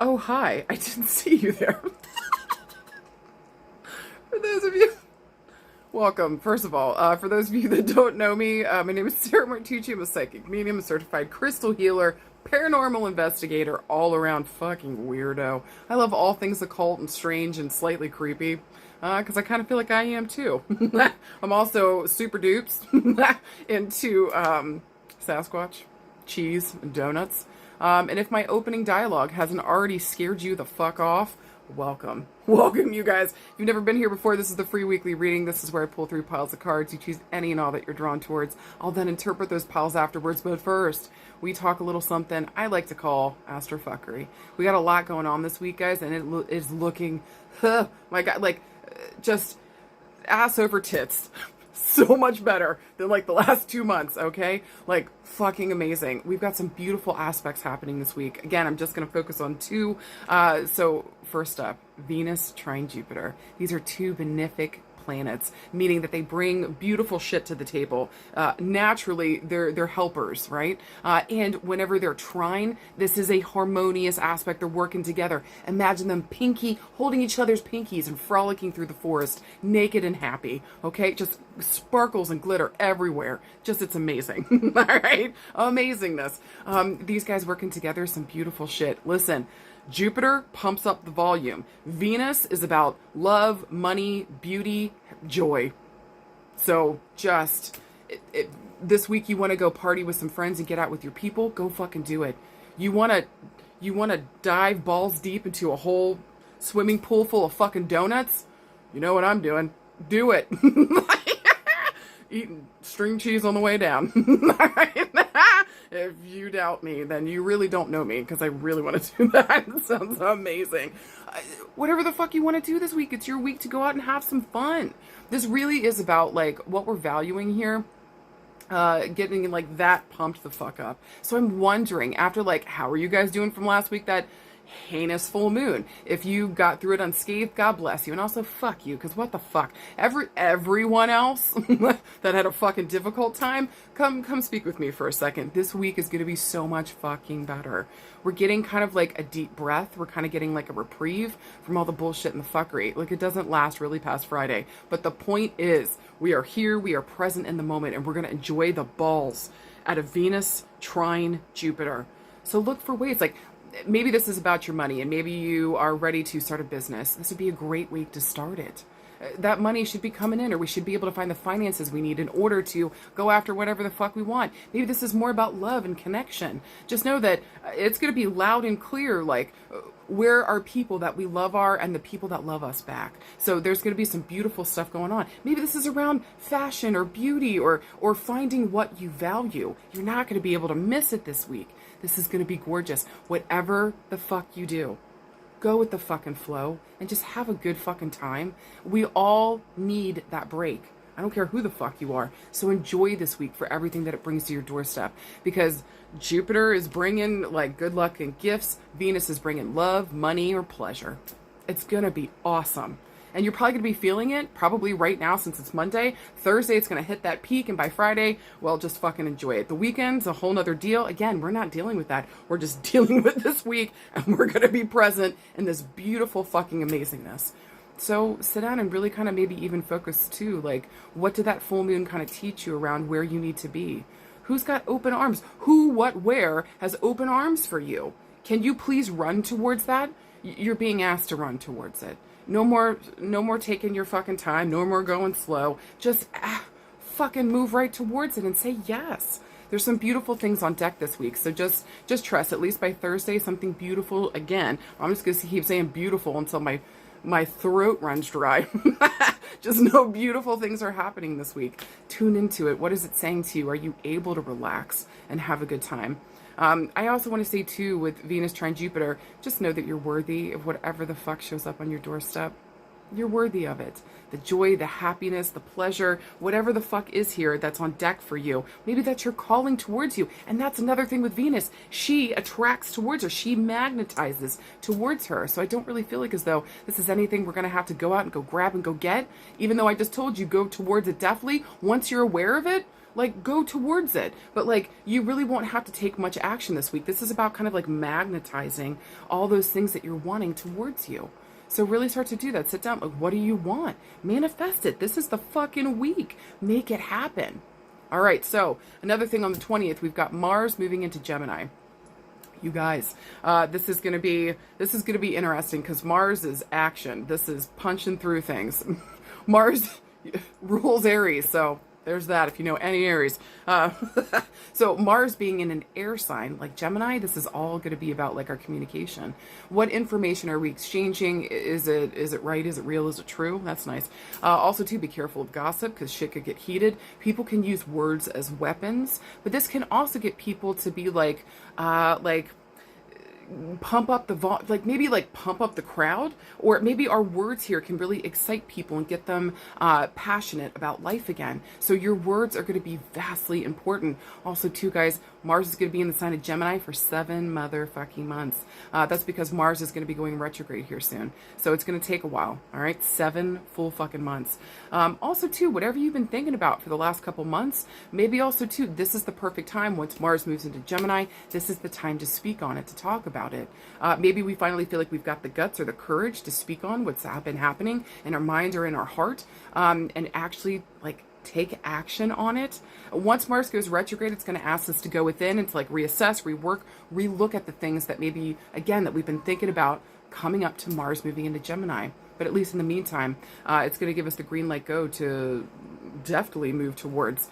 Oh, hi. I didn't see you there. For those of you, welcome. First of all, for those of you that don't know me, my name is Sarah Martucci. I'm a psychic medium, a certified crystal healer, paranormal investigator, all around fucking weirdo. I love all things occult and strange and slightly creepy. Because I kind of feel like I am too. I'm also super dupes into Sasquatch, cheese, and donuts. And if my opening dialogue hasn't already scared you the fuck off, welcome. Welcome, you guys. If you've never been here before, this is the free weekly reading. This is where I pull three piles of cards. You choose any and all that you're drawn towards. I'll then interpret those piles afterwards, but first, we talk a little something I like to call astrofuckery. We got a lot going on this week, guys, and it is looking, my God, like, just ass over tits. So much better than like the last 2 months, okay? Like fucking amazing. We've got some beautiful aspects happening this week. Again, I'm just going to focus on two. So first up, Venus trine Jupiter. These are two benefic planets, meaning that they bring beautiful shit to the table. Naturally, they're helpers, right? And whenever they're trine, this is a harmonious aspect. They're working together. Imagine them holding each other's pinkies and frolicking through the forest, naked and happy. Okay, just sparkles and glitter everywhere. Just it's amazing. All right, amazingness. These guys working together, some beautiful shit. Listen. Jupiter pumps up the volume. Venus is about love, money, beauty, joy. So just this week you want to go party with some friends and get out with your people, go fucking do it. You want to dive balls deep into a whole swimming pool full of fucking donuts? You know what I'm doing. Do it. Eating string cheese on the way down. If you doubt me, then you really don't know me, because I really want to do that. It sounds amazing. Whatever the fuck you want to do this week, it's your week to go out and have some fun. This really is about like what we're valuing here. Getting like that pumped the fuck up. So I'm wondering, after like, how are you guys doing from last week? That heinous full moon. If you got through it unscathed, God bless you. And also fuck you, because what the fuck? Everyone else that had a fucking difficult time, come speak with me for a second. This week is going to be so much fucking better. We're getting kind of like a deep breath. We're kind of getting like a reprieve from all the bullshit and the fuckery. Like, it doesn't last really past Friday. But the point is, we are here, we are present in the moment, and we're going to enjoy the balls out of Venus trine Jupiter. So look for ways, like, maybe this is about your money and maybe you are ready to start a business. This would be a great week to start it. That money should be coming in, or we should be able to find the finances we need in order to go after whatever the fuck we want. Maybe this is more about love and connection. Just know that it's going to be loud and clear, like, where our people that we love are and the people that love us back. So there's going to be some beautiful stuff going on. Maybe this is around fashion or beauty or finding what you value. You're not going to be able to miss it this week. This is going to be gorgeous. Whatever the fuck you do, go with the fucking flow and just have a good fucking time. We all need that break. I don't care who the fuck you are. So enjoy this week for everything that it brings to your doorstep, because Jupiter is bringing like good luck and gifts. Venus is bringing love, money, or pleasure. It's going to be awesome. And you're probably going to be feeling it probably right now since it's Monday. Thursday, it's going to hit that peak. And by Friday, well, just fucking enjoy it. The weekend's a whole nother deal. Again, we're not dealing with that. We're just dealing with this week. And we're going to be present in this beautiful fucking amazingness. So sit down and really kind of maybe even focus too. Like, what did that full moon kind of teach you around where you need to be? Who's got open arms? Who, what, where has open arms for you? Can you please run towards that? You're being asked to run towards it. No more taking your fucking time. No more going slow. Just fucking move right towards it and say yes. There's some beautiful things on deck this week. So just trust, at least by Thursday, something beautiful again. I'm just going to keep saying beautiful until my throat runs dry. Just know beautiful things are happening this week. Tune into it. What is it saying to you? Are you able to relax and have a good time? I also want to say too, with Venus trine Jupiter, just know that you're worthy of whatever the fuck shows up on your doorstep. You're worthy of it. The joy, the happiness, the pleasure, whatever the fuck is here that's on deck for you. Maybe that's your calling towards you. And that's another thing with Venus. She attracts towards her. She magnetizes towards her. So I don't really feel like as though this is anything we're going to have to go out and go grab and go get. Even though I just told you, go towards it definitely. Once you're aware of it, like, go towards it. But, like, you really won't have to take much action this week. This is about kind of like magnetizing all those things that you're wanting towards you. So really start to do that. Sit down. Like, what do you want? Manifest it. This is the fucking week. Make it happen. All right. So another thing on the 20th, we've got Mars moving into Gemini. You guys, this is gonna be interesting because Mars is action. This is punching through things. Mars rules Aries, so there's that if you know any Aries. So Mars being in an air sign like Gemini, this is all going to be about like our communication. What information are we exchanging? Is it right? Is it real? Is it true? That's nice. Also too, be careful of gossip because shit could get heated. People can use words as weapons, but this can also get people to be like pump up the maybe pump up the crowd, or maybe our words here can really excite people and get them passionate about life again. So your words are going to be vastly important. Also too, guys, Mars is going to be in the sign of Gemini for 7 motherfucking months. That's because Mars is going to be going retrograde here soon. So it's going to take a while. All right. 7 full fucking months. Also too, whatever you've been thinking about for the last couple months, maybe also too, this is the perfect time once Mars moves into Gemini. This is the time to speak on it, to talk about it. Maybe we finally feel like we've got the guts or the courage to speak on what's been happening in our mind or in our heart, and actually like take action on it. Once Mars goes retrograde, it's going to ask us to go within and to like reassess, rework, relook at the things that maybe, again, that we've been thinking about coming up to Mars moving into Gemini. But at least in the meantime, it's going to give us the green light go to definitely move towards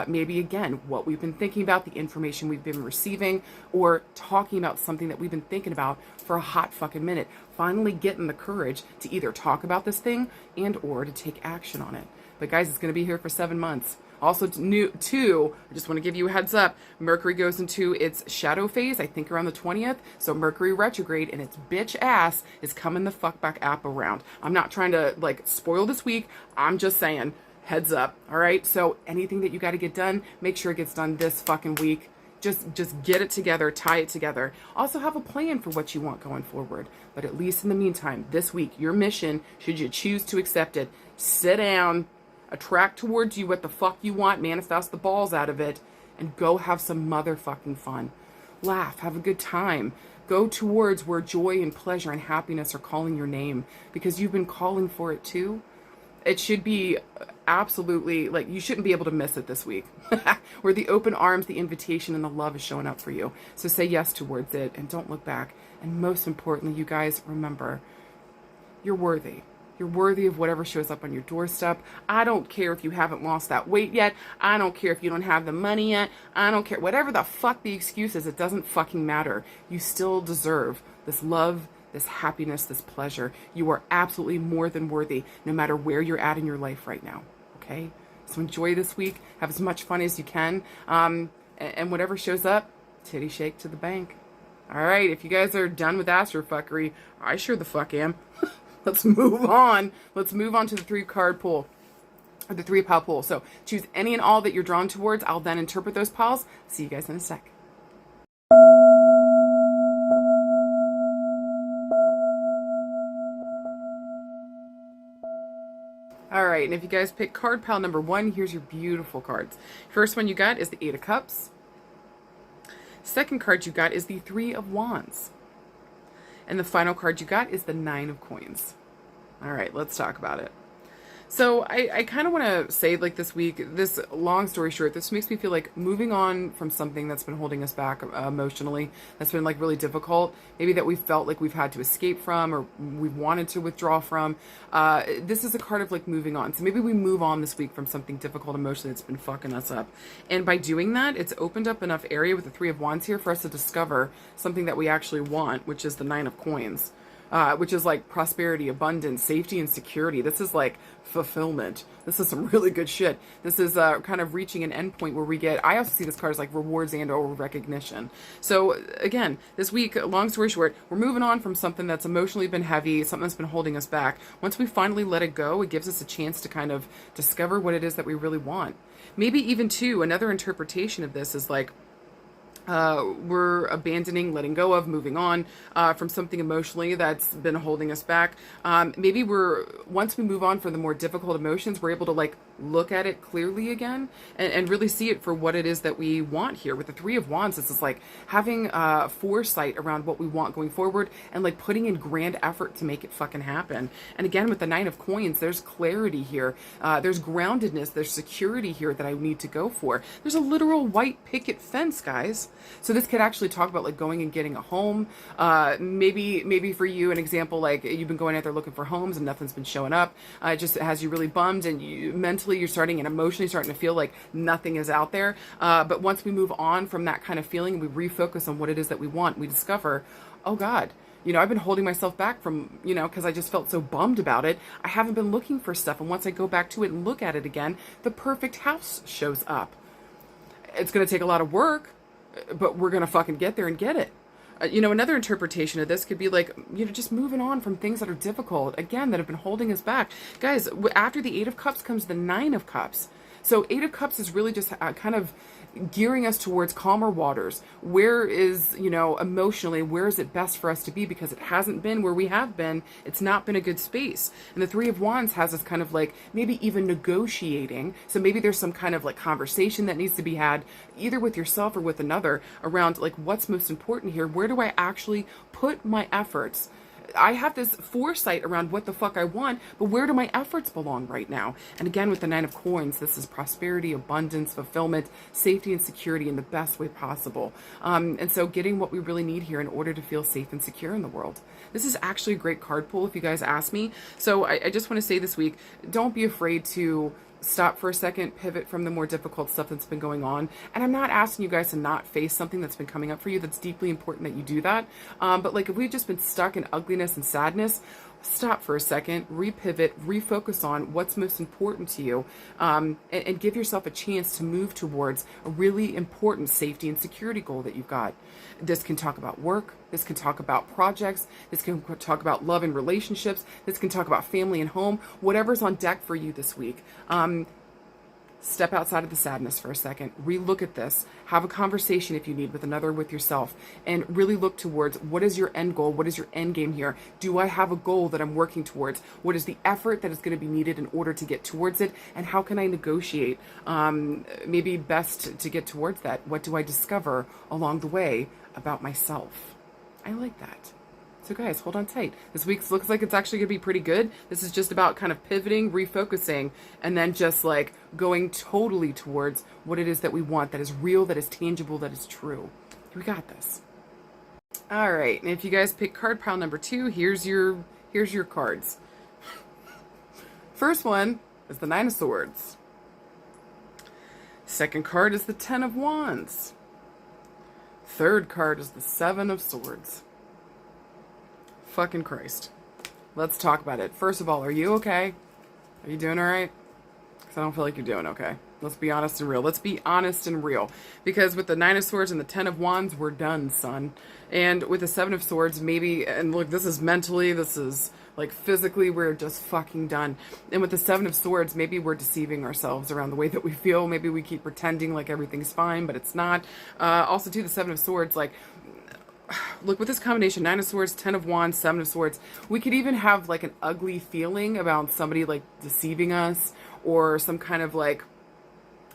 maybe, again, what we've been thinking about, the information we've been receiving, or talking about something that we've been thinking about for a hot fucking minute. Finally getting the courage to either talk about this thing and or to take action on it. But guys, it's going to be here for 7 months. Also, I just want to give you a heads up. Mercury goes into its shadow phase, I think around the 20th. So Mercury retrograde and its bitch ass is coming the fuck back up around. I'm not trying to like spoil this week. I'm just saying, heads up. All right. So anything that you got to get done, make sure it gets done this fucking week. Just get it together, tie it together. Also have a plan for what you want going forward. But at least in the meantime, this week, your mission, should you choose to accept it, sit down, attract towards you what the fuck you want, manifest the balls out of it, and go have some motherfucking fun. Laugh, have a good time. Go towards where joy and pleasure and happiness are calling your name, because you've been calling for it too. It should be absolutely, like, you shouldn't be able to miss it this week. Where the open arms, the invitation, and the love is showing up for you. So say yes towards it and don't look back. And most importantly, you guys, remember, you're worthy. You're worthy of whatever shows up on your doorstep. I don't care if you haven't lost that weight yet. I don't care if you don't have the money yet. I don't care. Whatever the fuck the excuse is, it doesn't fucking matter. You still deserve this love, this happiness, this pleasure. You are absolutely more than worthy, no matter where you're at in your life right now. Okay? So enjoy this week. Have as much fun as you can. And whatever shows up, titty shake to the bank. All right. If you guys are done with astrofuckery, I sure the fuck am. Let's move on. Let's move on to the 3-card pool, or the 3-pile pool. So choose any and all that you're drawn towards. I'll then interpret those piles. See you guys in a sec. All right, and if you guys pick card pile number 1, here's your beautiful cards. First one you got is the 8 of Cups. Second card you got is the 3 of Wands. And the final card you got is the 9 of Coins. All right, let's talk about it. So I kind of want to say, like, this week, this long story short, this makes me feel like moving on from something that's been holding us back emotionally, that's been like really difficult, maybe that we felt like we've had to escape from or we've wanted to withdraw from. This is a card of like moving on. So maybe we move on this week from something difficult emotionally that's been fucking us up. And by doing that, it's opened up enough area with the 3 of Wands here for us to discover something that we actually want, which is the 9 of Coins. which is like prosperity, abundance, safety, and security. This is like fulfillment. This is some really good shit. This is kind of reaching an endpoint where we get, I also see this card as like rewards and or recognition. So again, this week, long story short, we're moving on from something that's emotionally been heavy, something that's been holding us back. Once we finally let it go, it gives us a chance to kind of discover what it is that we really want. Maybe even too, another interpretation of this is like, we're abandoning, letting go of, moving on from something emotionally that's been holding us back. Maybe once we move on from the more difficult emotions, we're able to like look at it clearly again and really see it for what it is that we want here. With the Three of Wands, this is like having foresight around what we want going forward and like putting in grand effort to make it fucking happen. And again, with the Nine of Coins, there's clarity here. There's groundedness. There's security here that I need to go for. There's a literal white picket fence, guys. So this could actually talk about like going and getting a home. Maybe for you, an example, like you've been going out there looking for homes and nothing's been showing up. It just has you really bummed, and you mentally you're starting and emotionally starting to feel like nothing is out there. But once we move on from that kind of feeling, we refocus on what it is that we want. We discover, oh God, I've been holding myself back from, because I just felt so bummed about it. I haven't been looking for stuff. And once I go back to it and look at it again, the perfect house shows up. It's going to take a lot of work, but we're going to fucking get there and get it. Another interpretation of this could be like, just moving on from things that are difficult, again, that have been holding us back. Guys, after the Eight of Cups comes the Nine of Cups. So Eight of Cups is really just kind of gearing us towards calmer waters. Where is, emotionally, where is it best for us to be? Because it hasn't been where we have been. It's not been a good space. And the Three of Wands has us kind of like maybe even negotiating. So maybe there's some kind of like conversation that needs to be had either with yourself or with another around like what's most important here. Where do I actually put my efforts? I have this foresight around what the fuck I want, but where do my efforts belong right now? And again, with the Nine of Coins, this is prosperity, abundance, fulfillment, safety, and security in the best way possible. And so getting what we really need here in order to feel safe and secure in the world. This is actually a great card pull if you guys ask me. So I just want to say this week, don't be afraid to stop for a second, pivot from the more difficult stuff that's been going on. And I'm not asking you guys to not face something that's been coming up for you. That's deeply important that you do that. But like if we've just been stuck in ugliness and sadness, stop for a second, repivot, refocus on what's most important to you, and give yourself a chance to move towards a really important safety and security goal that you've got. This can talk about work. This can talk about projects. This can talk about love and relationships. This can talk about family and home. Whatever's on deck for you this week. Step outside of the sadness for a second. Relook at this. Have a conversation if you need with yourself, and really look towards what is your end goal? What is your end game here? Do I have a goal that I'm working towards? What is the effort that is going to be needed in order to get towards it? And how can I negotiate maybe best to get towards that? What do I discover along the way about myself? I like that. So guys, hold on tight. This week looks like it's actually going to be pretty good. This is just about kind of pivoting, refocusing, and then just like going totally towards what it is that we want, that is real, that is tangible, that is true. We got this. All right. And if you guys pick card pile number 2, here's your cards. First one is the Nine of Swords. Second card is the Ten of Wands. Third card is the Seven of Swords. Fucking Christ. Let's talk about it. First of all, are you okay? Are you doing all right? Because I don't feel like you're doing okay. Let's be honest and real. Let's be honest and real. Because with the Nine of Swords and the Ten of Wands, we're done, son. And with the Seven of Swords, maybe, and look, this is mentally, this is like physically, we're just fucking done. And with the Seven of Swords, maybe we're deceiving ourselves around the way that we feel. Maybe we keep pretending like everything's fine, but it's not. Also, too, the Seven of Swords, like, look, with this combination, Nine of Swords, Ten of Wands, Seven of Swords, we could even have like an ugly feeling about somebody like deceiving us, or some kind of like,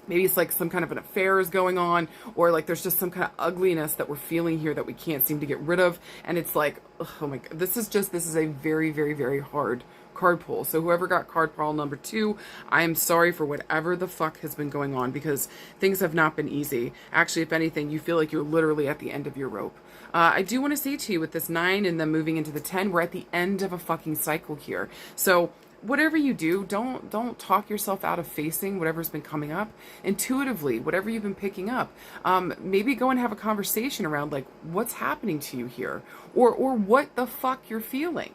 maybe it's like some kind of an affair is going on, or like there's just some kind of ugliness that we're feeling here that we can't seem to get rid of. And it's like, oh my God, this is a very, very, very hard card pull. So whoever got card pile number 2, I am sorry for whatever the fuck has been going on, because things have not been easy. Actually, if anything, you feel like you're literally at the end of your rope. I do want to say to you, with this 9 and then moving into the 10, we're at the end of a fucking cycle here. So whatever you do, don't talk yourself out of facing whatever's been coming up intuitively, whatever you've been picking up. Maybe go and have a conversation around like what's happening to you here, or what the fuck you're feeling.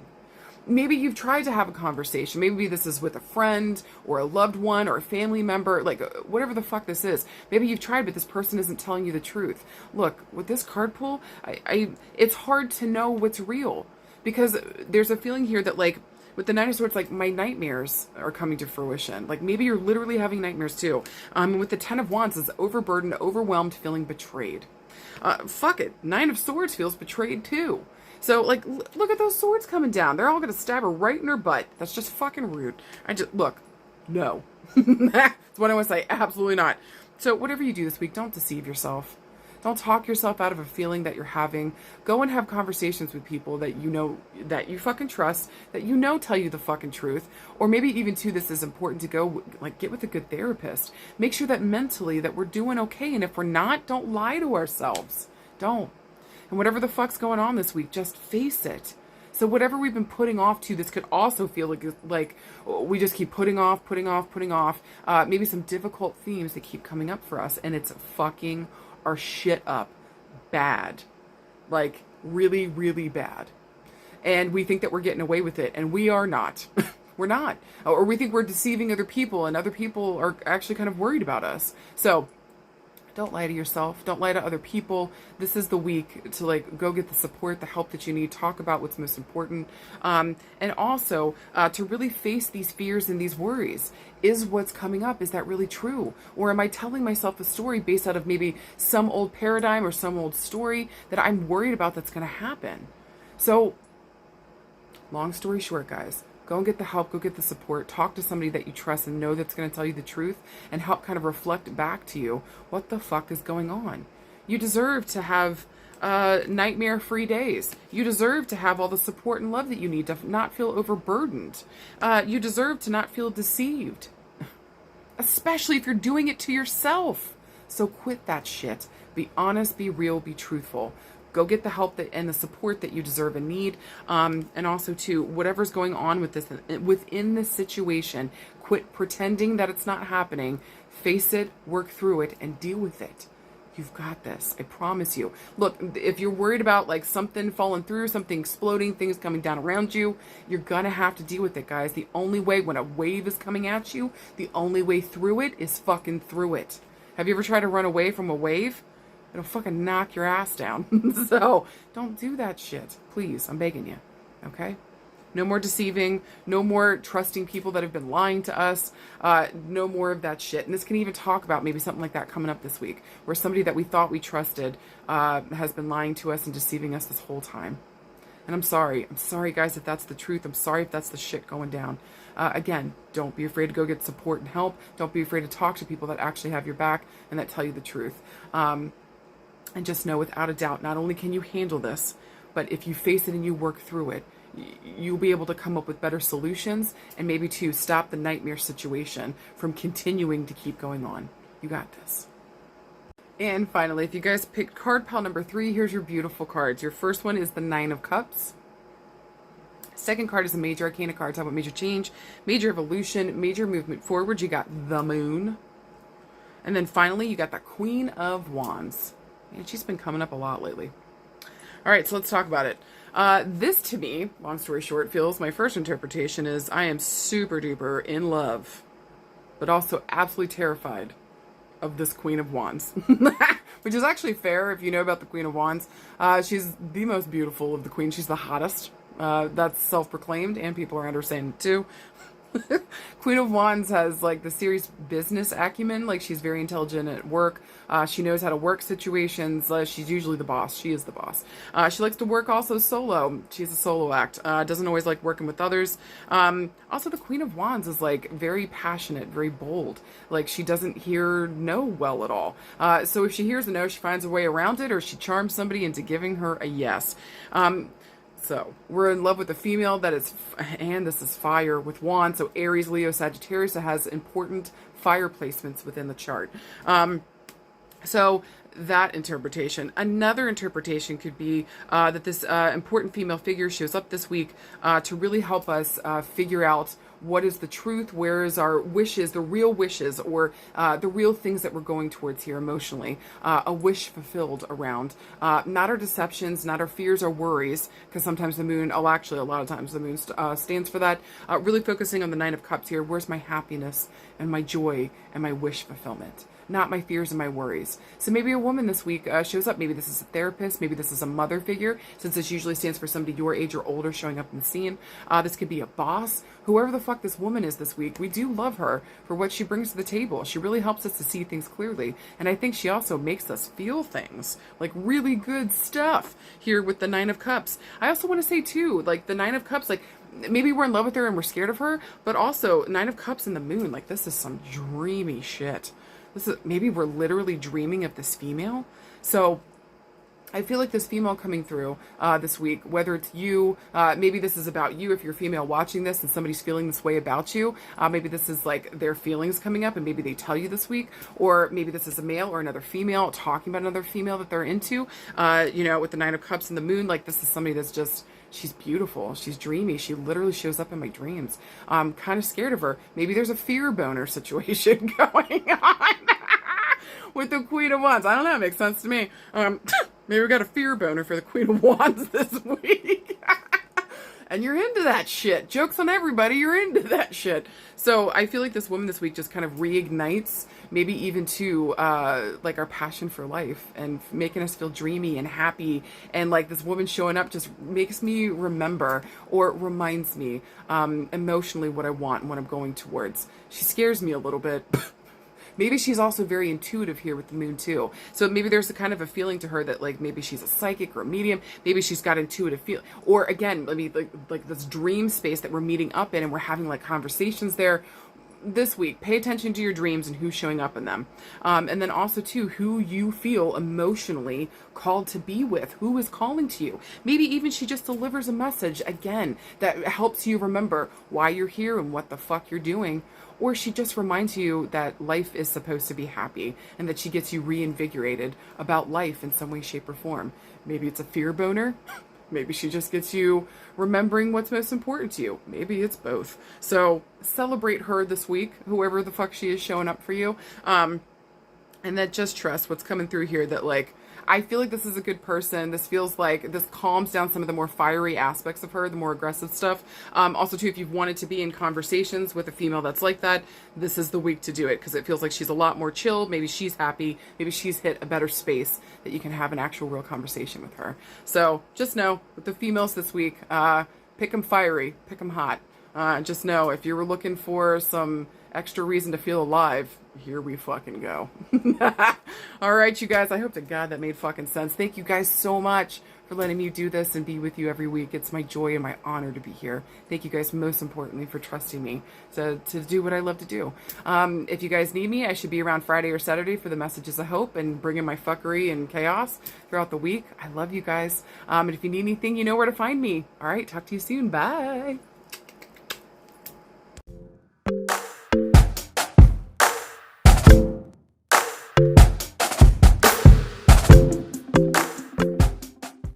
Maybe you've tried to have a conversation. Maybe this is with a friend or a loved one or a family member, like whatever the fuck this is. Maybe you've tried, but this person isn't telling you the truth. Look, with this card pull, it's hard to know what's real, because there's a feeling here that like with the Nine of Swords, like my nightmares are coming to fruition. Like maybe you're literally having nightmares too. With the Ten of Wands, it's overburdened, overwhelmed, feeling betrayed. Fuck it. Nine of Swords feels betrayed too. So, like, look at those swords coming down. They're all going to stab her right in her butt. That's just fucking rude. Look, no. That's what I want to say. Absolutely not. So, whatever you do this week, don't deceive yourself. Don't talk yourself out of a feeling that you're having. Go and have conversations with people that you know, that you fucking trust, that you know tell you the fucking truth. Or maybe even too, this is important to go, like, get with a good therapist. Make sure that mentally that we're doing okay. And if we're not, don't lie to ourselves. Don't. And whatever the fuck's going on this week, just face it. So whatever we've been putting off to, this could also feel like we just keep putting off. Maybe some difficult themes that keep coming up for us, and it's fucking our shit up bad. Like, really, really bad. And we think that we're getting away with it, and we are not. We're not. Or we think we're deceiving other people, and other people are actually kind of worried about us. So don't lie to yourself. Don't lie to other people. This is the week to like go get the support, the help that you need. Talk about what's most important. And also to really face these fears and these worries. Is what's coming up, is that really true? Or am I telling myself a story based out of maybe some old paradigm or some old story that I'm worried about that's going to happen? So, long story short, guys, go and get the help, go get the support, talk to somebody that you trust and know that's going to tell you the truth and help kind of reflect back to you what the fuck is going on. You deserve to have nightmare-free days. You deserve to have all the support and love that you need to not feel overburdened. You deserve to not feel deceived, especially if you're doing it to yourself. So quit that shit. Be honest, be real, be truthful. Go get the help and the support that you deserve and need. And also, too, whatever's going on with this within this situation, quit pretending that it's not happening. Face it, work through it, and deal with it. You've got this. I promise you. Look, if you're worried about like something falling through, something exploding, things coming down around you, you're going to have to deal with it, guys. The only way when a wave is coming at you, the only way through it is fucking through it. Have you ever tried to run away from a wave? It'll fucking knock your ass down. So don't do that shit. Please, I'm begging you. Okay? No more deceiving. No more trusting people that have been lying to us. No more of that shit. And this can even talk about maybe something like that coming up this week, where somebody that we thought we trusted has been lying to us and deceiving us this whole time. And I'm sorry. I'm sorry, guys, if that's the truth. I'm sorry if that's the shit going down. Again, don't be afraid to go get support and help. Don't be afraid to talk to people that actually have your back and that tell you the truth. And just know without a doubt, not only can you handle this, but if you face it and you work through it, you'll be able to come up with better solutions and maybe to stop the nightmare situation from continuing to keep going on. You got this. And finally, if you guys picked card pile number 3, here's your beautiful cards. Your first one is the Nine of Cups. Second card is a major arcana card. Talk about major change, major evolution, major movement forward. You got the Moon. And then finally, you got the Queen of Wands. And she's been coming up a lot lately. All right, so let's talk about it. This, to me, long story short, feels my first interpretation is I am super duper in love, but also absolutely terrified of this Queen of Wands. Which is actually fair if you know about the Queen of Wands. She's the most beautiful of the queens. She's the hottest. That's self-proclaimed, and people around her saying it too. Queen of Wands has like the serious business acumen. Like she's very intelligent at work. She knows how to work situations. She's usually the boss. She is the boss. She likes to work also solo. She's a solo act. Doesn't always like working with others. Also, the Queen of Wands is like very passionate, very bold. Like she doesn't hear no well at all. So if she hears a no, she finds a way around it, or she charms somebody into giving her a yes. So we're in love with a female that is, and this is fire with wands. So Aries, Leo, Sagittarius, it has important fire placements within the chart. So that interpretation. Another interpretation could be that this important female figure shows up this week to really help us figure out what is the truth, where is our wishes, the real wishes, or the real things that we're going towards here emotionally, a wish fulfilled around, not our deceptions, not our fears or worries, because sometimes the moon, oh, actually a lot of times the moon stands for that, really focusing on the Nine of Cups here. Where's my happiness and my joy and my wish fulfillment? Not my fears and my worries. So maybe a woman this week shows up. Maybe this is a therapist. Maybe this is a mother figure, since this usually stands for somebody your age or older showing up in the scene. This could be a boss. Whoever the fuck this woman is this week, we do love her for what she brings to the table. She really helps us to see things clearly. And I think she also makes us feel things, like really good stuff here with the Nine of Cups. I also want to say too, like the Nine of Cups, like maybe we're in love with her and we're scared of her, but also Nine of Cups and the moon, like this is some dreamy shit. This is, maybe we're literally dreaming of this female. So I feel like this female coming through this week, whether it's you, maybe this is about you if you're a female watching this and somebody's feeling this way about you. Maybe this is like their feelings coming up and maybe they tell you this week. Or maybe this is a male or another female talking about another female that they're into. You know, with the Nine of Cups and the moon, like this is somebody that's just... she's beautiful. She's dreamy. She literally shows up in my dreams. I'm kind of scared of her. Maybe there's a fear boner situation going on with the Queen of Wands. I don't know. It makes sense to me. Maybe we got a fear boner for the Queen of Wands this week. And you're into that shit. Joke's on everybody. You're into that shit. So I feel like this woman this week just kind of reignites maybe even to like our passion for life and making us feel dreamy and happy. And like this woman showing up just makes me remember or reminds me emotionally what I want and what I'm going towards. She scares me a little bit. Maybe she's also very intuitive here with the moon too. So maybe there's a kind of a feeling to her that like maybe she's a psychic or a medium. Maybe she's got intuitive feel. Or again, I mean like this dream space that we're meeting up in and we're having like conversations there. This week, pay attention to your dreams and who's showing up in them. And then also too, who you feel emotionally called to be with, who is calling to you. Maybe even she just delivers a message again that helps you remember why you're here and what the fuck you're doing. Or she just reminds you that life is supposed to be happy and that she gets you reinvigorated about life in some way, shape, or form. Maybe it's a fear boner. Maybe she just gets you remembering what's most important to you. Maybe it's both. So celebrate her this week, whoever the fuck she is showing up for you. And that just trust what's coming through here, that like, I feel like this is a good person. This feels like this calms down some of the more fiery aspects of her, the more aggressive stuff. Also too, if you've wanted to be in conversations with a female that's like that, this is the week to do it, because it feels like she's a lot more chill. Maybe she's happy. Maybe she's hit a better space that you can have an actual real conversation with her. So just know with the females this week, pick them fiery, pick them hot. Just know if you were looking for some extra reason to feel alive, here we fucking go. All right, you guys, I hope to God that made fucking sense. Thank you guys so much for letting me do this and be with you every week. It's my joy and my honor to be here. Thank you guys most importantly for trusting me to do what I love to do. If you guys need me, I should be around Friday or Saturday for the Messages of Hope and bringing my fuckery and chaos throughout the week. I love you guys. And if you need anything, you know where to find me. All right, talk to you soon. Bye.